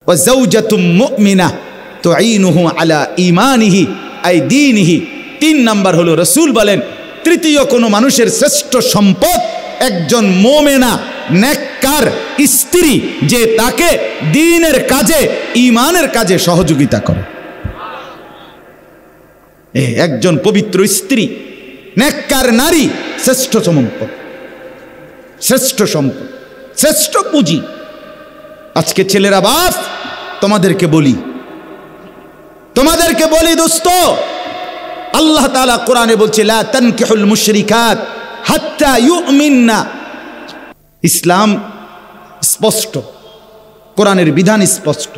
ওয়া যাওজাতুম মুমিনা তুঈনুহু আলা ঈমানিহি I দীনিহি। 3 number হলো রাসূল বলেন তৃতীয় কোনো মানুষের শ্রেষ্ঠ সম্পদ একজন মুমিনা নেককার স্ত্রী, যে তাকে দ্বীনের কাজে ঈমানের কাজে সহযোগিতা করে। একজন পবিত্র স্ত্রী, নেককার নারী শ্রেষ্ঠ সম্পদ, শ্রেষ্ঠ সম্পদ, শ্রেষ্ঠ পুঁজি। আজকে ছেলেরা বাপ, তোমাদেরকে বলি দোস্ত, আল্লাহ তাআলা কোরআনে বলছে লা তানকিহুল মুশরিকাত হাত্তা ইউমিননা। ইসলাম স্পষ্ট, কোরআনের বিধান স্পষ্ট,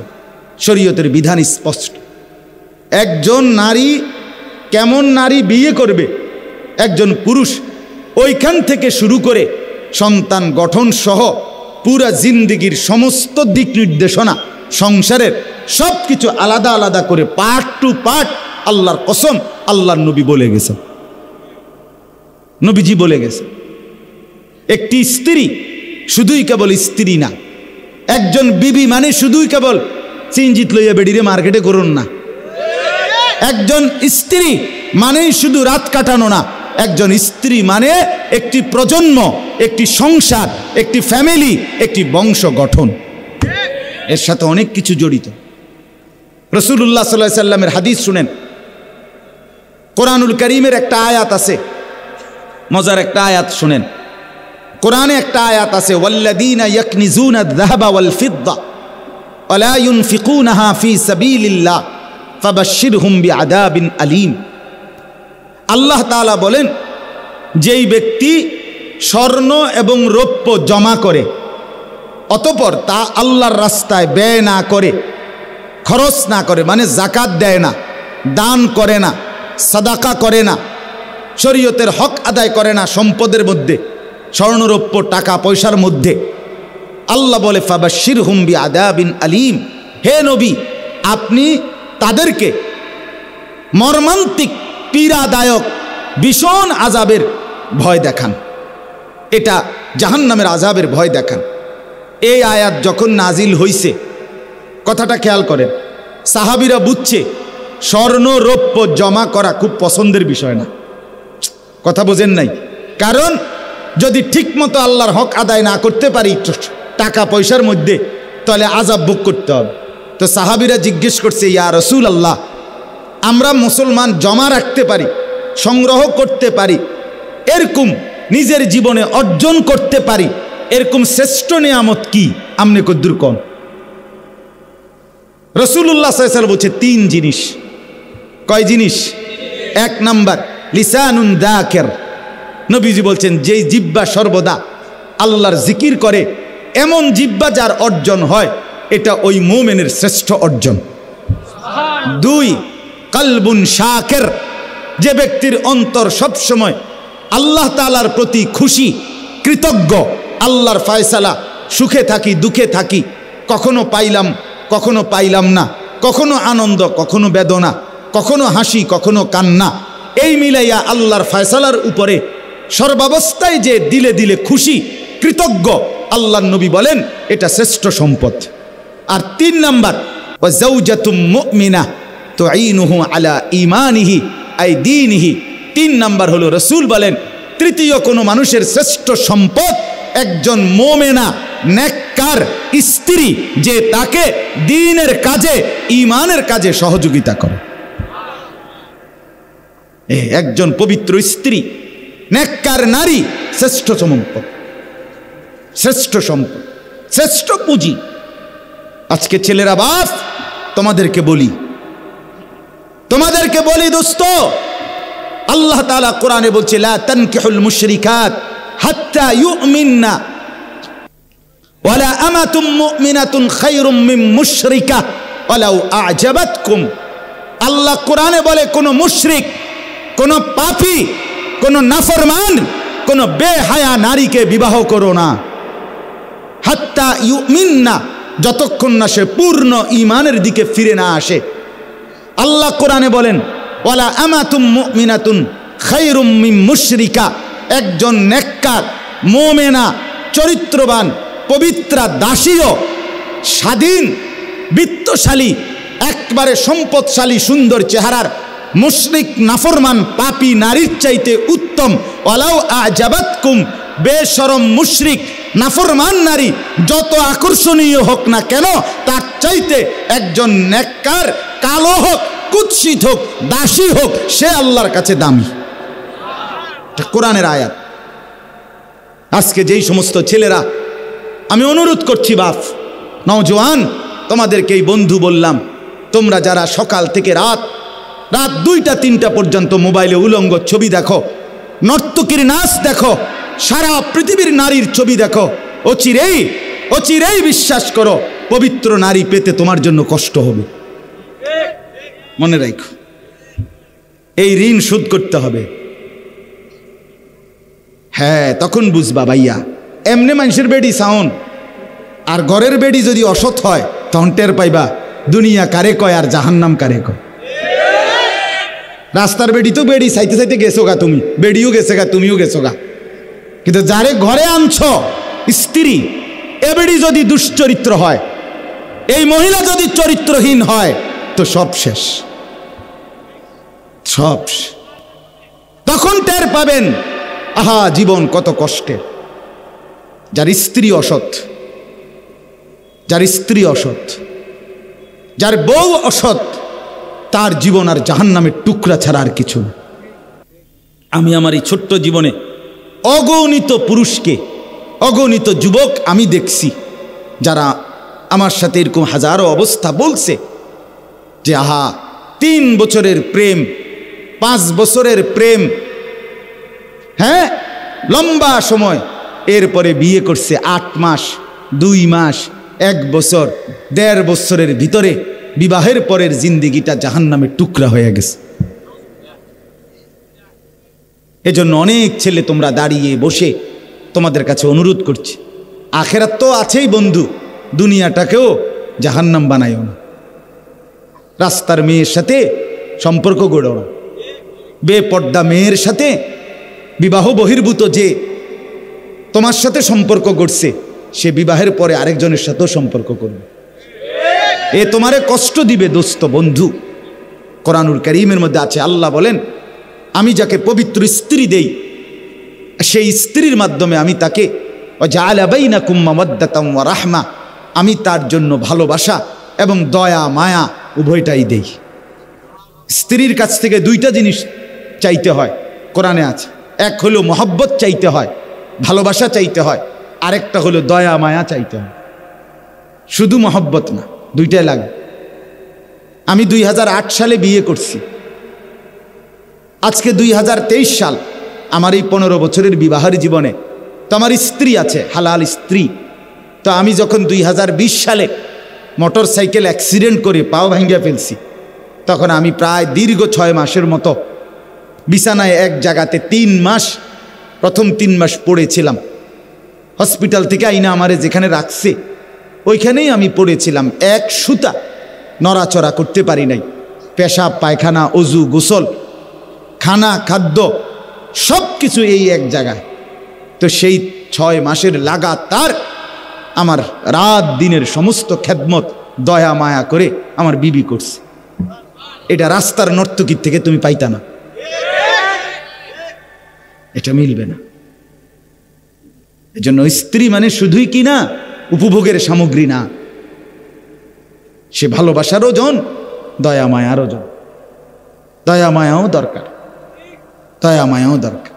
শরীয়তের বিধান স্পষ্ট। একজন নারী কেমন নারী বিয়ে করবে, একজন পুরুষ ওইখান থেকে শুরু করে সন্তান গঠন সহ পুরা জিন্দেগির সমস্ত দিক নির্দেশনা, সংসারের সব কিছু আলাদা আলাদা করে পার্ট টু পার্ট আল্লাহর কসম আল্লাহর নবী বলে গেছেন, নবীজি বলে গেছেন। একটি স্ত্রী শুধুই কেবল স্ত্রী না, একজন বিবি মানে শুধুই কেবল চিনজিত লইয়া বেডিরে মার্কেটে করুন না। একজন স্ত্রী মানেই শুধু রাত কাটানো না, একজন স্ত্রী মানে একটি প্রজন্ম, একটি সংসার, একটি ফ্যামিলি, একটি বংশ গঠন। এর সাথে অনেক কিছু জড়িত। রাসূলুল্লাহ সাল্লাল্লাহু আলাইহি সাল্লামের হাদিস শুনেন, কোরআনুল কারীমের একটা আয়াত আছে, মজার একটা আয়াত শুনেন। কোরআনে একটা আয়াত আছে ওয়াল্লাযীনা ইয়াকনিজুনা আয-যাহাবা ওয়াল ফিদ্দা ওয়া লা ইউনফিকুনাহা ফী সাবিলিল্লাহ ফাবাশশিরহুম বিআযাবিন আলীম। আল্লাহ তাআলা বলেন, যেই ব্যক্তি স্বর্ণ এবং রৌপ্য জমা করে অতঃপর তা আল্লাহর রাস্তায় ব্যয় না করে, খরচ না করে, মানে যাকাত দেয় না, দান করে না, সাদাকা করে না, শরীয়তের হক আদায় করে না সম্পদের মধ্যে, স্বর্ণরৌপ্য টাকা পয়সার মধ্যে, আল্লাহ বলে ফাবাশশিরহুম বিআযাবিন আলীম। হে নবী, আপনি তাদেরকে মর্মান্তিক পীড়াদায়ক ভীষণ আযাবের ভয় দেখান, এটা জাহান্নামের আযাবের ভয় দেখান। এই আয়াত যখন নাজিল হইছে, কথাটা খেয়াল করেন, সাহাবীরা বুঝছে স্বর্ণ রৌপ্য জমা করা খুব পছন্দের বিষয় না। কথা বোঝেন নাই? কারণ যদি ঠিকমতো আল্লাহর হক আদায় না করতে পারি টাকা পয়সার মধ্যে, তাহলে আযাব ভোগ করতে হবে। তো সাহাবীরা জিজ্ঞেস করছে, ইয়া রাসূলুল্লাহ, আমরা মুসলমান জমা রাখতে পারি, সংগ্রহ করতে পারি, এরকম নিজের জীবনে অর্জন করতে পারি, এরকম শ্রেষ্ঠ নিয়ামত কি? আমনে কদ্দুর কোন? রাসূলুল্লাহ সাল্লাল্লাহু আলাইহি ওয়াসাল্লাম বলছে 3 জিনিস। কয় জিনিস? 1 নাম্বার লিসানুন যাকির। নবীজি বলছেন, যেই জিহ্বা সর্বদা আল্লাহর জিকির করে, এমন জিহ্বা যার অর্জন হয়, এটা ওই মুমিনের শ্রেষ্ঠ অর্জন। 2 কলবুন শাকির, যে ব্যক্তির অন্তর সবসময় আল্লাহ তাআলার প্রতি খুশি, কৃতজ্ঞ, আল্লাহর ফয়সালা, সুখে থাকি দুঃখে থাকি, কখনো পাইলাম কখনো পাইলাম না, কখনো আনন্দ কখনো বেদনা, কখনো হাসি কখনো কান্না, এই মিলাইয়া আল্লাহর ফয়সালার উপরে সর্বাবস্থায় যে দিলে দিলে খুশি, কৃতজ্ঞ, আল্লাহর নবী বলেন এটা শ্রেষ্ঠ সম্পদ। আর 3 নাম্বার ওয়া যাওজাতুম মুমিনা তুঈনুহু আলা ঈমানিহি আই দীনিহি। 3 নাম্বার হলো রাসূল বলেন তৃতীয় কোনো মানুষের শ্রেষ্ঠ সম্পদ একজন মুমিনা নেককার স্ত্রী, যে তাকে দ্বীনের কাজে, ঈমানের কাজে সহযোগিতা করে। একজন পবিত্র স্ত্রী, নেককার নারী শ্রেষ্ঠ সম্পদ, শ্রেষ্ঠ সম্পদ, শ্রেষ্ঠ পুঁজি। আজকে ছেলেরা বাপ, তোমাদেরকে বলি দোস্ত, আল্লাহ তাআলা কোরআনে বলছে লা তানকিহুল মুশরিকাত হাত্তা ইউমিননা ওয়ালা আমাতুম মুমিনাতুন খায়রুম মিন মুশরিকা ওয়ালাউ আ'জাবাতকুম। আল্লাহ কোরআনে বলে কোন মুশরিক, কোন পাপী, কোন নাফরমান, কোন বেহায়া নারীকে বিবাহ করো না। হাত্তা ইউমিননা, যতক্ষণ না সে পূর্ণ ঈমানের দিকে ফিরে না আসে। আল্লাহ কোরআনে বলেন ওয়ালা আমাতুম মুমিনাতুন খায়রুম মিন মুশরিকা, একজন নেককার মুমিনা চরিত্রবান পবিত্রা দাসীও স্বাধীন বিত্তশালী, একবারে সম্পদশালী, সুন্দর চেহারার মুশরিক নাফরমান পাপী নারীর চাইতে উত্তম। ওয়ালাউ আজাবাতকুম, বেশরম মুশরিক নাফরমান নারী যত আকর্ষণীয় হোক না কেন, তার চাইতে একজন নেককার, কালো হোক, কুৎসিত হোক, দাসী হোক, সে আল্লাহর কাছে দামি। এটা কোরআনের আয়াত। আজকে যেই সমস্ত ছেলেরা, আমি অনুরোধ করছি বাপ, নওজোয়ান, তোমাদেরকে এই বন্ধু বললাম, তোমরা যারা সকাল থেকে রাত 2টা 3টা পর্যন্ত মোবাইলে উলঙ্গ ছবি দেখো, নর্তকীর নাচ দেখো, সারা পৃথিবীর নারীর ছবি দেখো, অচিরেই বিশ্বাস করো পবিত্র নারী পেতে তোমার জন্য কষ্ট হবে। মনে রাখো, এই ঋণ শোধ করতে হবে। হ্যাঁ, তখন বুঝবা ভাইয়া, এমনি মানুষের বেডি সাউন্ড আর ঘরের বেডি যদি অসৎ হয়, তখন টের পাইবা দুনিয়া কারে কয় আর জাহান্নাম কারে কয়। রাস্তার বেডি তো বেডি চাইতে চাইতে গেছো গা, তুমি বেডিও গেছে গা, তুমিও গেছো গা, কিন্তু যারে ঘরে আনছ স্ত্রী, এ বেডি যদি দুশ্চরিত্র হয়, এই মহিলা যদি চরিত্রহীন হয়, তো সব শেষ, সব। তখন টের পাবেন, আহা জীবন কত কষ্টের। যার স্ত্রী অসৎ, যার স্ত্রী অসৎ, যার বউ অসৎ, তার জীবন আর জাহান্নামের টুকরা ছাড়া আর কিছু না। আমি আমার এই ছোট্ট জীবনে অগণিত পুরুষকে, অগণিত যুবক আমি দেখছি, যারা আমার সাথে এরকম হাজারো অবস্থা বলছে যে আহা 3 বছরের প্রেম, 5 বছরের প্রেম, হ্যাঁ লম্বা সময়, এরপরে বিয়ে করছে 8 মাস, 2 মাস, 1 বছর, 1.5 বছরের ভিতরে বিবাহের পরের জিন্দিগিটা জাহান্নামের টুকরা হয়ে গেছে। এজন্য অনেক ছেলে তোমরা দাঁড়িয়ে বসে তোমাদের কাছে অনুরোধ করছি, আখেরাত তো আছেই বন্ধু, দুনিয়াটাকেও জাহান্নাম বানাইও না। রাস্তার মেয়ের সাথে সম্পর্ক গড়ো না, বেপর্দা মেয়ের সাথে, বিবাহ বহির্ভূত যে তোমার সাথে সম্পর্ক গড়ছে, সে বিবাহের পরে আরেকজনের সাথেও সম্পর্ক করবে, এ তোমারে কষ্ট দিবে দোস্ত বন্ধু। কোরআনুল কারীমের মধ্যে আছে, আল্লাহ বলেন, আমি যাকে পবিত্র স্ত্রী দেই, সেই স্ত্রীর মাধ্যমে আমি তাকে ওয়াজআলা বাইনাকুম মাওয়াদ্দাতাম ওয়া রাহমা, আমি তার জন্য ভালোবাসা এবং দয়া মায়া উভয়টাই দেই। স্ত্রীর কাছ থেকে 2টা জিনিস চাইতে হয়, কোরআনে আছে। এক হলো মহব্বত চাইতে হয়, ভালোবাসা চাইতে হয়, আরেকটা হলো দয়া মায়া চাইতে হয়। শুধু মহব্বত না, 2টাই লাগে। আমি 2008 সালে বিয়ে করছি, আজকে 2023 সাল, আমার এই 15 বছরের বিবাহের জীবনে তো আমার স্ত্রী আছে, হালাল স্ত্রী। তো আমি যখন 2020 সালে মোটর সাইকেল অ্যাক্সিডেন্ট করে পাও ভাঙ্গিয়া ফেলছি, তখন আমি প্রায় দীর্ঘ 6 মাসের মতো বিছানায় এক জায়গাতে 3 মাস, প্রথম 3 মাস পড়েছিলাম। হসপিটাল থেকে আইনা আমারে যেখানে রাখছে ওইখানেই আমি পড়েছিলাম, এক সুতা নড়াচড়া করতে পারি নাই। পেশাব পায়খানা, অজু, গোসল, খানা, খাদ্য সব কিছু এই এক জায়গায়। তো সেই 6 মাসের লাগাতার আমার রাত দিনের সমস্ত খেদমত দয়া মায়া করে আমার বিবি করছে। এটা রাস্তার নর্তকীর থেকে তুমি পাইতা না, এটা মিলবে না। এজন্য স্ত্রী মানে শুধুই কি না উপভোগের সামগ্রী না, সে ভালোবাসারও জন, দয়া মায়ারও জন। দয়া মায়াও দরকার, দয়া মায়াও দরকার।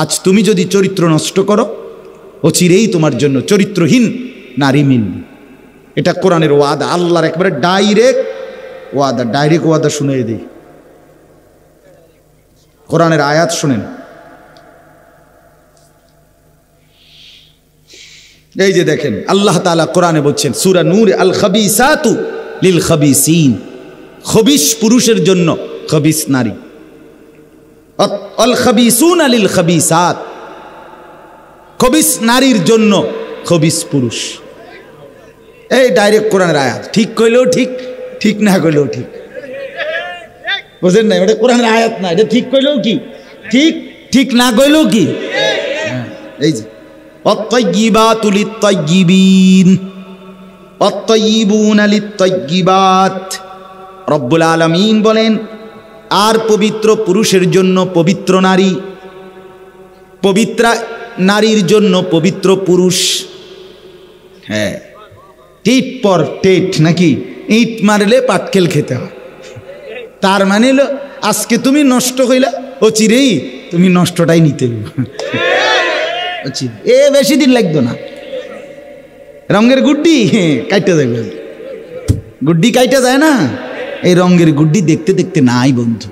আজ তুমি যদি চরিত্র নষ্ট করো, অচিরেই তোমার জন্য চরিত্রহীন নারী মিলবে। এটা কোরআনের ওয়াদা, আল্লাহর একবারে ডাইরেক্ট ওয়াদা, ডাইরেক্ট ওয়াদা শুনিয়ে দিই। কোরআনের আয়াত শুনেন, এই যে দেখেন আল্লাহ তাআলা কোরআনে বলছেন, সূরা নূর, আল খাবিসাতু লিল খাবিসিন, খবিস পুরুষের জন্য খবিস নারী, আল খাবিসুনা লিল খাবিসাত, খবিস নারীর জন্য খবিস পুরুষ। এই ডাইরেক্ট কোরআনের আয়াত, ঠিক কইলেও ঠিক, ঠিক না কইলেও ঠিক, বুঝেন না? এটা কোরআনের আয়াত না, এটা ঠিক কইলেও কি ঠিক, ঠিক না কইলেও কি। এই যে অত্তাইয়িবাতু লিত্তাইয়িবিন, অত্তয়িবুনা লিত্তয়্যিবাত। রব্বুল আলামিন বলেন, আর পবিত্র পুরুষের জন্য পবিত্র নারী, পবিত্রা নারীর জন্য পবিত্র পুরুষ। হ্যাঁ, টিট পর টেট নাকি, ইট মারলে পাটকেল খেতে হয়। তার মানে হলো আজকে তুমি নষ্ট হইলা, ও চিরেই তুমি নষ্টটাই নিতে এ বেশি দিন লাগতো না। রঙের গুড্ডি কাইটা যাবে, গুড্ডি কাইটা যায় না, এই রঙের গুড্ডি দেখতে দেখতে নাই বন্ধু।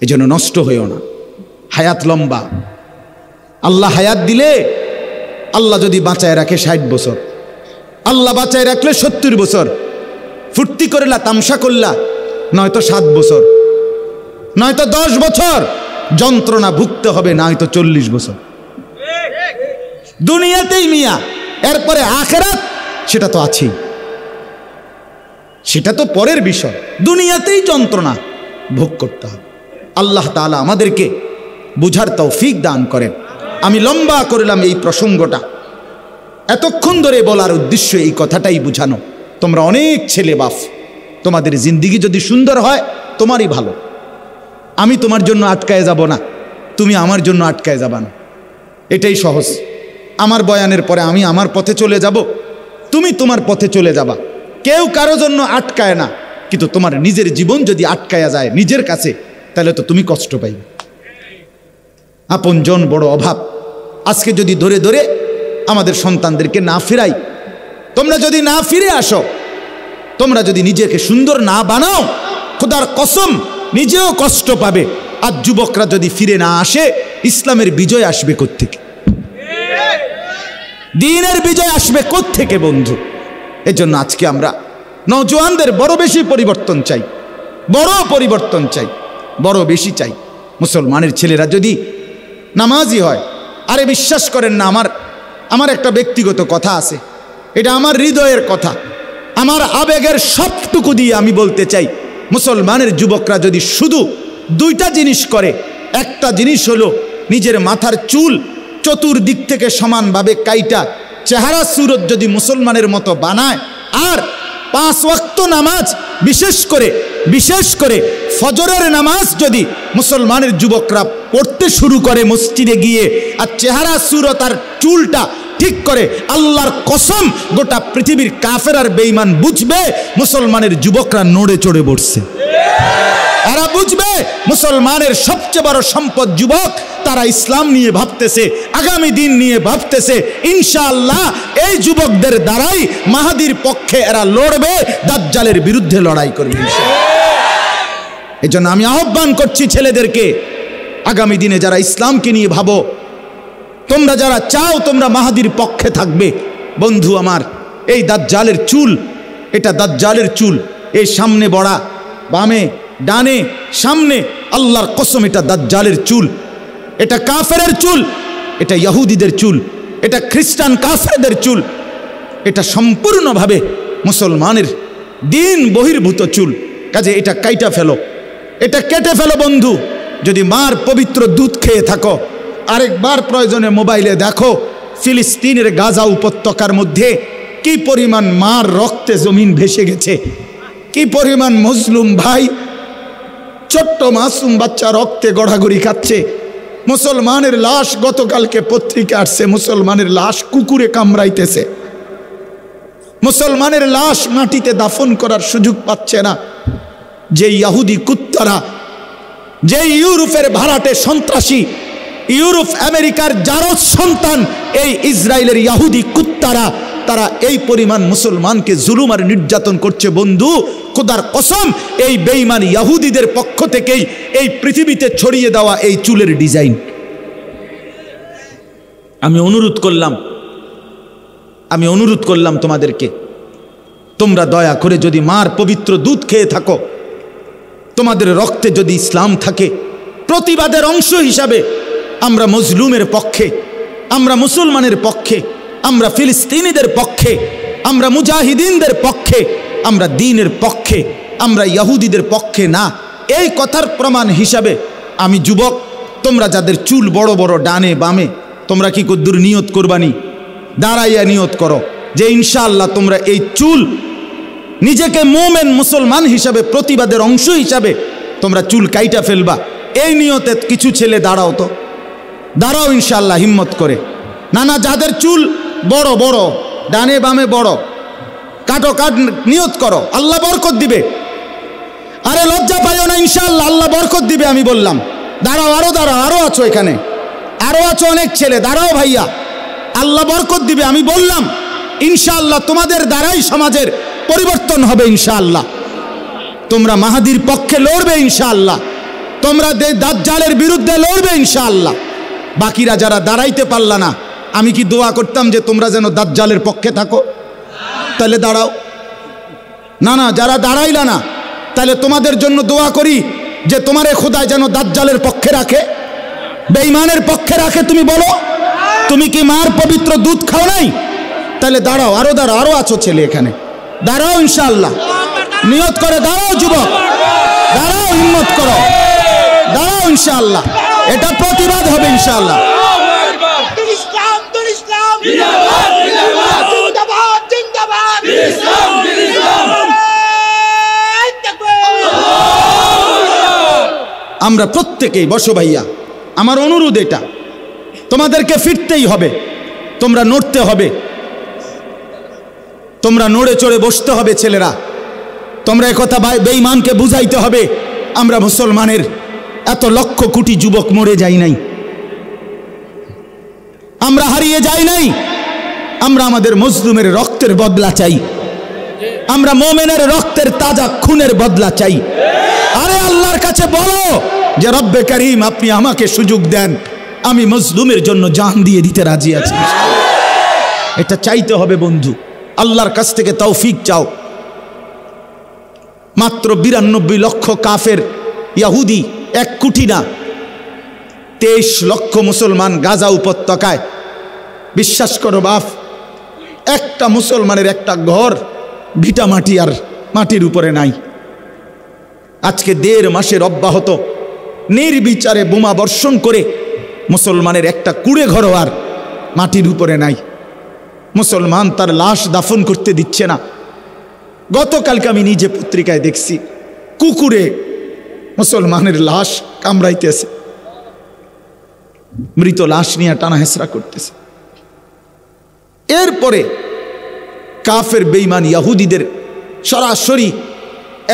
এই জন্য নষ্ট হইও না, হায়াত লম্বা। আল্লাহ হায়াত দিলে, আল্লাহ যদি বাঁচায় রাখে 60 বছর, আল্লাহ বাঁচায় রাখলে 70 বছর, ফুর্তি করলা তামসা করলা নয়তো 7 বছর, নয়তো 10 বছর যন্ত্রণা ভুগতে হবে, নয়তো 40 বছর দুনিয়াতেই মিয়া। এরপরে আখিরাত সেটা তো আছেই, সেটা তো পরের বিষয়। দুনিয়াতেই যন্ত্রণা ভোগ করতে হবে। আল্লাহ তাআলা আমাদেরকে বুঝার তৌফিক দান করেন। আমি লম্বা করলাম এই প্রসঙ্গটা, এতক্ষণ ধরে বলার উদ্দেশ্য এই কথাটাই বুঝানো। তোমরা অনেক ছেলে বাপ, তোমাদের জিন্দিগি যদি সুন্দর হয় তোমারই ভালো। আমি তোমার জন্য আটকায় যাব না, তুমি আমার জন্য আটকায় যাবা না, এটাই সহজ। আমার বয়ানের পরে আমি আমার পথে চলে যাব, তুমি তোমার পথে চলে যাবা। কেউ কারো জন্য আটকায় না, কিন্তু তোমার নিজের জীবন যদি আটকায়া যায় নিজের কাছে, তাহলে তো তুমি কষ্ট পাইবে। আপনজন বড় অভাব। আজকে যদি ধরে ধরে আমাদের সন্তানদেরকে না ফিরাই, তোমরা যদি না ফিরে আসো, তোমরা যদি নিজেকে সুন্দর না বানাও, খোদার কসম নিজেও কষ্ট পাবে। আর যুবকরা যদি ফিরে না আসে, ইসলামের বিজয় আসবে কোত্থেকে? দ্বীনের বিজয় আসবে কোত্থেকে বন্ধু? এজন্য আজকে আমরা নওজোয়ানদের বড় বেশি পরিবর্তন চাই, বড় পরিবর্তন চাই, বড় বেশি চাই। মুসলমানের ছেলেরা যদি নামাজি হয়, আরে বিশ্বাস করেন না, আমার একটা ব্যক্তিগত কথা আছে, এটা আমার হৃদয়ের কথা, আমার আবেগের সবটুকু দিয়ে আমি বলতে চাই, মুসলমানের যুবকরা যদি শুধু 2টা জিনিস করে, একটা জিনিস হলো নিজের মাথার চুল চতুর্দিক থেকে সমানভাবে কাইটা চেহারা সুরত যদি মুসলমানের মতো বানায়, আর 5 ওয়াক্ত নামাজ, বিশেষ করে ফজরের নামাজ যদি মুসলমানের যুবকরা পড়তে শুরু করে মসজিদে গিয়ে, আর চেহারা সুরত আর চুলটা ঠিক করে, আল্লাহর কসম গোটা পৃথিবীর কাফের আর বেঈমান বুঝবে মুসলমানের যুবকরা নড়ে চড়ে বসছে। এরা বুঝবে মুসলমানের সবচেয়ে বড় সম্পদ যুবক, তারা ইসলাম নিয়ে ভাবতেছে, আগামী দিন নিয়ে ভাবতেছে। ইনশাআল্লাহ এই যুবকদের দ্বারাই মাহাদির পক্ষে এরা লড়বে, দাজ্জালের বিরুদ্ধে লড়াই করবে। এজন্য আমি আহ্বান করছি ছেলেদেরকে, আগামী দিনে যারা ইসলামকে নিয়ে ভাবো, তোমরা যারা চাও তোমরা মাহাদির পক্ষে থাকবে, বন্ধু আমার, এই দাজ্জালের চুল, এটা দাজ্জালের চুল, এই সামনে বড়া, বামে ডানে সামনে, আল্লাহর কসম এটা দাজ্জালের চুল, এটা কাফেরের চুল, এটা ইহুদিদের চুল, এটা খ্রিস্টান কাফেরদের চুল, এটা সম্পূর্ণভাবে মুসলমানের দিন বহির্ভূত চুল। কাজে এটা কাইটা ফেলো, এটা কেটে ফেলো বন্ধু। যদি মার পবিত্র দুধ খেয়ে থাকো, আরেকবার প্রয়োজনে মোবাইলে দেখো, ফিলিস্তিনের গাজা উপত্যকার মধ্যে কি পরিমাণ মার রক্তে জমিন ভেসে গেছে, কি পরিমাণ মুসলিম ভাই ছোট্ট মাসুম বাচ্চা রক্তে গড়াগড়ি খাচ্ছে। মুসলমানের লাশ, গতকালকে পত্রিকা আসছে, মুসলমানের লাশ কুকুরে কামড়াইতেছে, মুসলমানের লাশ মাটিতে দাফন করার সুযোগ পাচ্ছে না। যে ইহুদি কুত্তারা, যে ইউরোপের ভাড়াটে সন্ত্রাসী, ইউরোপ আমেরিকার জারজ সন্তান, এই ইসরায়েলের ইহুদি কুত্তারা, তারা এই পরিমাণ মুসলমানকে জুলুম আর নির্যাতন করছে বন্ধু। খোদার কসম, এই বেঈমান ইহুদিদের পক্ষ থেকেই এই পৃথিবীতে ছড়িয়ে দেওয়া এই চুলের ডিজাইন। আমি অনুরোধ করলাম তোমাদেরকে, তোমরা দয়া করে যদি মার পবিত্র দুধ খেয়ে থাকো, তোমাদের রক্তে যদি ইসলাম থাকে, প্রতিবাদের অংশ হিসাবে আমরা মজলুমের পক্ষে, আমরা মুসলমানের পক্ষে, আমরা ফিলিস্তিনিদের পক্ষে, আমরা মুজাহিদিনদের পক্ষে, আমরা দ্বীনের পক্ষে, আমরা ইহুদিদের পক্ষে না। এই কথার প্রমাণ হিসাবে আমি যুবক, তোমরা যাদের চুল বড় বড় ডানে বামে, তোমরা কি কদ্দুর নিয়ত করবানি? দাঁড়াইয়া নিয়ত করো, যে ইনশাআল্লাহ তোমরা এই চুল নিজেকে মোমেন মুসলমান হিসাবে প্রতিবাদের অংশ হিসাবে তোমরা চুল কাইটা ফেলবা। এই নিয়তে কিছু ছেলে দাঁড়াও, তো দাঁড়াও ইনশাআল্লাহ হিম্মত করে। না না, যাদের চুল বড় বড় ডানে বামে বড়, কাটো, কাট, নিয়ত করো, আল্লাহ বরকত দিবে। আরে লজ্জা পাইও না, ইনশাআল্লাহ আল্লাহ বরকত দিবে। আমি বললাম দাঁড়াও, আরো দাঁড়াও, আরো আছো এখানে, আরো আছো অনেক ছেলে, দাঁড়াও ভাইয়া, আল্লাহ বরকত দিবে। আমি বললাম ইনশাআল্লাহ তোমাদের দ্বারাই সমাজের পরিবর্তন হবে ইনশাআল্লাহ। তোমরা মাহাদির পক্ষে লড়বে ইনশাআল্লাহ, তোমরা দাজ্জালের বিরুদ্ধে লড়বে ইনশাআল্লাহ। বাকিরা যারা দাঁড়াইতে পারলা না, আমি কি দোয়া করতাম যে তোমরা যেন দাজ্জালের পক্ষে থাকো? তাহলে দাঁড়াও। না না, যারা দাঁড়াইলা না, তাহলে তোমাদের জন্য দোয়া করি যে তোমার খোদা যেন দাজ্জালের পক্ষে রাখে, বেঈমানের পক্ষে রাখে। তুমি বলো, তুমি কি মার পবিত্র দুধ খাও নাই? তাহলে দাঁড়াও, আরো দাঁড়াও, আরো আছো ছেলে এখানে, দাঁড়াও ইনশাআল্লাহ, নিয়ত করে দাঁড়াও যুবক, দাঁড়াও, হিম্মত করো, দাঁড়াও ইনশাআল্লাহ। এটা প্রতিবাদ হবে ইনশাআল্লাহ। আমরা প্রত্যেকেই বসো ভাইয়া, আমার অনুরোধ এটা, তোমাদেরকে ফিরতেই হবে, তোমরা নড়তে হবে, তোমরা নড়ে চড়ে বসতে হবে ছেলেরা। তোমরা একথা বেঈমানকে বুঝাইতে হবে আমরা মুসলমানের এত লক্ষ কোটি যুবক মরে যাই নাই, আমরা হারিয়ে যাই নাই, আমরা আমাদের মজলুমের রক্তের বদলা চাই, আমরা মোমেনের রক্তের তাজা খুনের বদলা চাই। আরে আল্লাহর কাছে বলো যে রব্বে করিম আপনি আমাকে সুযোগ দেন, আমি মজলুমের জন্য জান দিয়ে দিতে রাজি আছি। এটা চাইতে হবে বন্ধু, আল্লাহর কাছ থেকে তৌফিক চাও। মাত্র 92 লক্ষ কাফের ইহুদি, 1 কোটি না, 23 লক্ষ মুসলমান গাজা উপত্যকায়। বিশ্বাস করো বাপ, একটা মুসলমানের একটা ঘর ভিটা মাটি আর মাটির উপরে নাই। আজকে 1.5 মাসের অব্যাহত নির্বিচারে বোমা বর্ষণ করে মুসলমানের একটা কুড়ে ঘরও আর মাটির উপরে নাই। মুসলমান তার লাশ দাফন করতে দিচ্ছে না। গতকালকে আমি নিজে পত্রিকায় দেখছি, কুকুরে মুসলমানের লাশ কামড়াইতেছে, মৃত লাশ নিয়ে টানা হেসরা করতেছে। এরপরে কাফের বেঈমান ইহুদিদের সরাসরি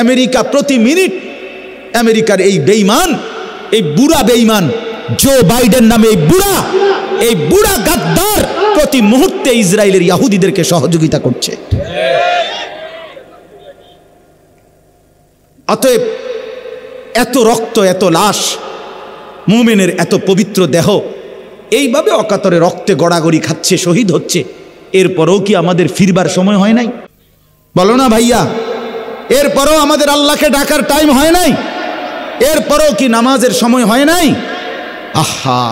আমেরিকা প্রতি মিনিট, আমেরিকার এই বেঈমান, এই বুড়া বেঈমান জো বাইডেন নামে এই বুড়া গাদ্দার প্রতি মুহূর্তে ইসরায়েলের ইহুদিদেরকে সহযোগিতা করছে। অতএব এত রক্ত, এত লাশ, মুমিনের এত পবিত্র দেহ এইভাবে অকাতরে রক্তে গড়াগড়ি খাচ্ছে, শহীদ হচ্ছে, এরপরও কি আমাদের ফিরবার সময় হয় নাই? বলো না ভাইয়া, এরপরও আমাদের আল্লাহকে ডাকার টাইম হয় নাই? এরপরও কি নামাজের সময় হয় নাই? আহা,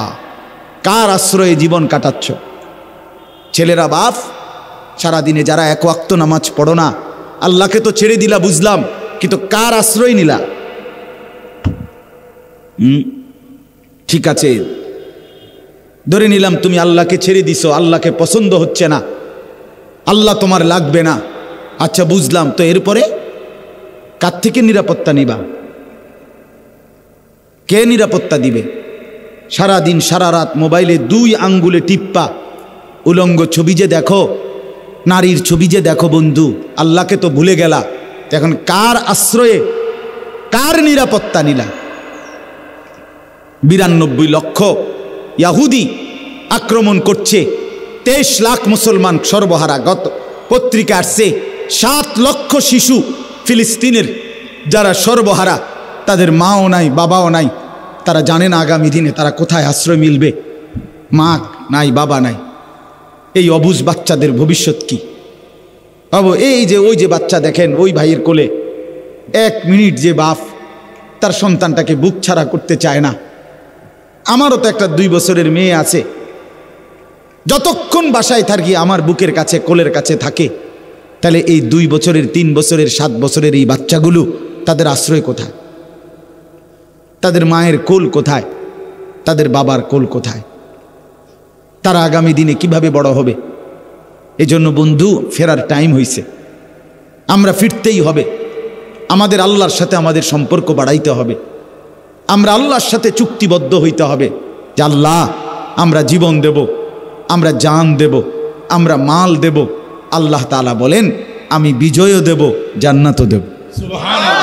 কার আশ্রয়ে জীবন কাটাচ্ছ ছেলেরা? বাপ, সারাদিনে যারা 1 ওয়াক্ত নামাজ পড়ো না, আল্লাহকে তো ছেড়ে দিলা বুঝলাম, কিন্তু কার আশ্রয় নিলা? ঠিক আছে, ধরে নিলাম তুমি আল্লাহকে ছেড়ে দিছো, আল্লাহকে পছন্দ হচ্ছে না, আল্লাহ তোমার লাগবে না, আচ্ছা বুঝলাম, তো এরপরে কার থেকে নিরাপত্তা নিবা? কে নিরাপত্তা দিবে? সারা দিন সারা রাত মোবাইলে 2 আঙ্গুলে টিপ্পা উলঙ্গ ছবি যে দেখো, নারীর ছবি যে দেখো বন্ধু, আল্লাহকে তো ভুলে গেলা। এখন কার আশ্রয়ে, কার নিরাপত্তা নিলা? 92 লক্ষ ইহুদি আক্রমণ করছে, 23 লাখ মুসলমান সর্বহারা। গত পত্রিকা আসছে 7 লক্ষ শিশু ফিলিস্তিনের যারা সর্বহারা, তাদের মাও নাই, বাবাও নাই, তারা জানে না আগামী দিনে তারা কোথায় আশ্রয় মিলবে। মা নাই, বাবা নাই, এই অবুঝ বাচ্চাদের ভবিষ্যৎ কি? এই যে ওই যে বাচ্চা দেখেন ওই ভাইয়ের কোলে, 1 মিনিট যে বাপ তার সন্তানটাকে বুক ছাড়া করতে চায় না। আমারও তো একটা 2 বছরের মেয়ে আছে, যতক্ষণ বাসায় থাকি আমার বুকের কাছে, কোলের কাছে থাকে। তাহলে এই 2 বছরের, 3 বছরের, 7 বছরের এই বাচ্চাগুলো, তাদের আশ্রয় কোথায়? তাদের মায়ের কোল কোথায়? তাদের বাবার কোল কোথায়? তারা আগামী দিনে কিভাবে বড় হবে? এজন্য বন্ধু ফেরার টাইম হইছে, আমরা ফিরতেই হবে। আমাদের আল্লাহর সাথে আমাদের সম্পর্ক বাড়াইতে হবে। আমরা আল্লাহর সাথে চুক্তিবদ্ধ হইতে হবে যে আল্লাহ আমরা জীবন দেব, আমরা জান দেব, আমরা মাল দেব। আল্লাহ তাআলা বলেন আমি বিজয়ও দেব, জান্নাতও দেব। সুবহানাল্লাহ।